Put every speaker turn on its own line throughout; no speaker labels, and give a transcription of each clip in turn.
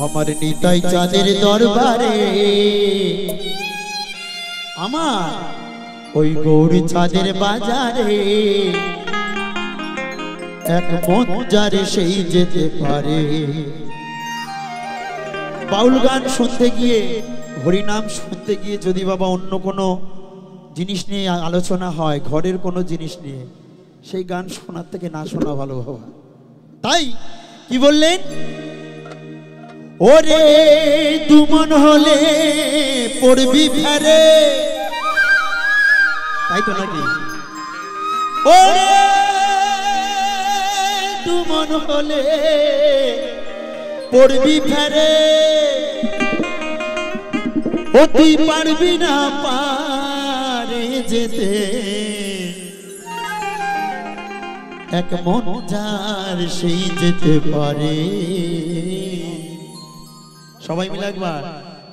আমার নিতাই চাঁদের দরবারে আমার ওই গৌরী চাঁদের বাজারে এক মন যারে সেই যেতে পারে। বাউল গান শুনতে গিয়ে হরিনাম শুনতে গিয়ে যদি বাবা অন্য কোনো জিনিস নিয়ে আলোচনা হয়, ঘরের কোনো জিনিস নিয়ে, সেই গান শোনার থেকে না শোনা ভালো বাবা। তাই কি বললেন, ওরে দুমন হলে পড়বি ফেরে, তাই তো নাকি? ওরে দুমন হলে পড়বি ফেরে, ও তুই পারবি না পারে যেতে, এক মন যার সেই যেতে পারে। সবাই মিলে একবার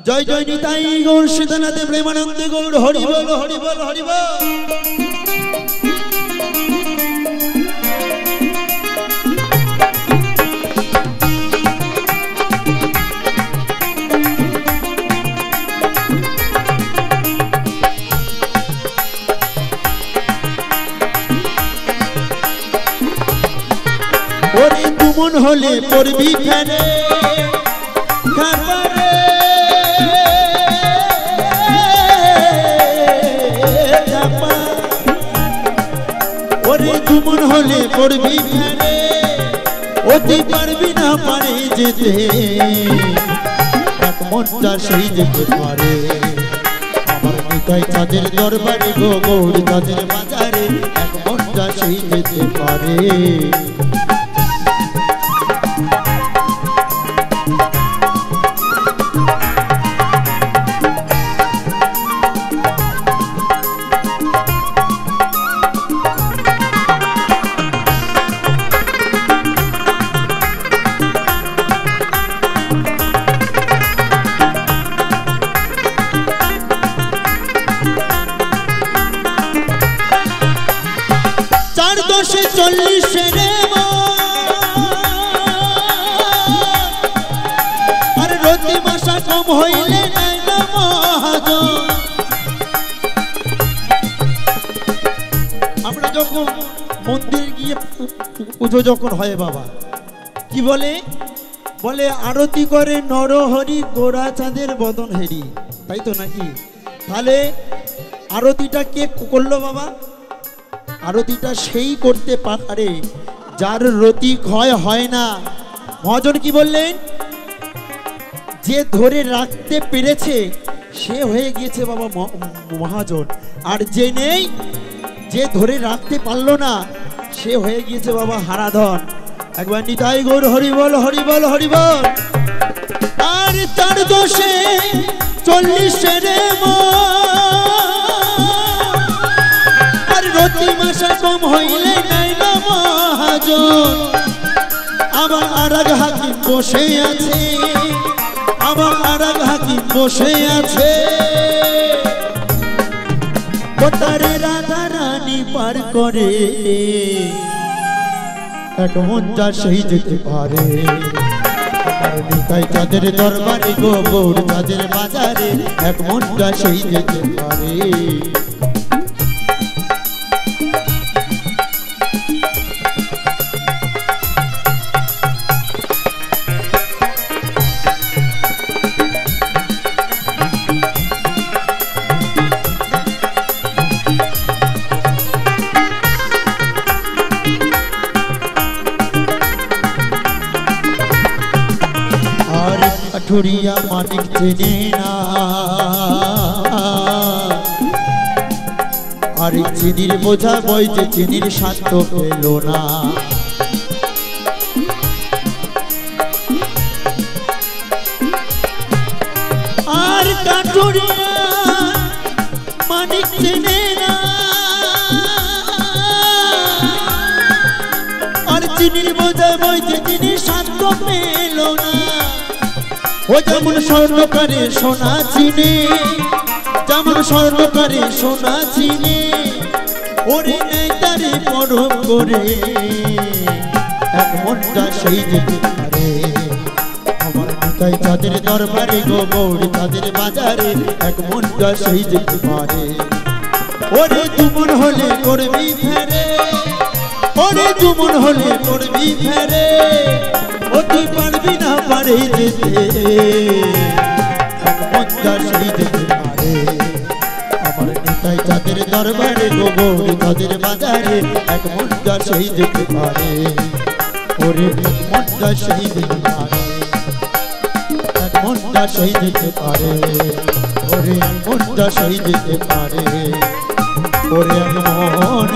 জয় জয় নিতাই গৌর সীতানাথে প্রেমানন্দে গৌর, হরি বল হরি বল হরি বল। ওরে তুমন হলে পড়বি ফেরে, ওরে তুমন হলে পড়বি ফেরে, অতি পারবি না পারে যেতে, এক মনটা সেই যেতে পারে। আমার নিতাই চাঁদের দরবারে গো গৌরী চাঁদের বাজারে, এক মনটা সেই যেতে পারে। চার দশে 40 রে আর রতি মাসা কম হইলে নাই না মহাজন। আমরা যখন মন্দির গিয়ে পুজো যখন হয় বাবা, কি বলে, বলে আরতি করে নরহরি গোরা চাঁদের বদন হেরি, তাই তো নাকি? তাহলে আরতিটা কে করলো বাবা? আরতিটা সেই করতে পারে যার রতি ক্ষয় হয় না। মহাজন কি বললেন, যে ধরে রাখতে পেরেছে সে হয়ে গিয়েছে বাবা মহাজন, আর যে নেই, যে ধরে রাখতে পারলো না সে হয়ে গিয়েছে বাবা হারাধন। একবার নিতাই গৌর হরি বল হরি বল হরি বল। আর তার দোষে 40 রে রতি মাসা কম হইলে নাই না মহাজন। আমার আরাগ হাকিম বসে আছে, আমার আরাগ হাকিম বসে আছে, তারে রাধা রানী পার করে, এক মনটা সেই যেতে পারে। আমার নিতাই চাঁদের দরবারে গো গৌর চাঁদের বাজারে, এক মনটা সেই যেতে পারে। কাঠুরিয়া মানিক চেনে না, আর চিনির বোঝা বইতে চিনির স্বাদ পেল না। আর কাঠুরিয়া মানিক চেনে না, আর চিনির বোঝা বইতে চিনির স্বাদ পেল না। ও যেমন স্বর্ণকারে সোনা চিনে, যেমন স্বর্ণকারে সোনা চিনে, ওরে নেই তারে পরম করে, এক মনটা সেই যেতে পারে। আমার নিতাই চাঁদের দরবারে গো গৌরী চাঁদের বাজারে এক মনটা সেই যেতে পারে ওরে তুমন হলে করবি ফেরে ওরে তুমন হলে করবি ফেরে ও তুই পারবি না পারে যেতে এক মনটা সেই যেতে পারে আমার নিতাই চাঁদের দরবারে গো গৌরী চাঁদের বাজারে এক মনটা সেই যেতে পারে ওরে এক মনটা সেই যেতে পারে এক মনটা সেই যেতে পারে ওরে এক মনটা সেই যেতে পারে ওরে এক মন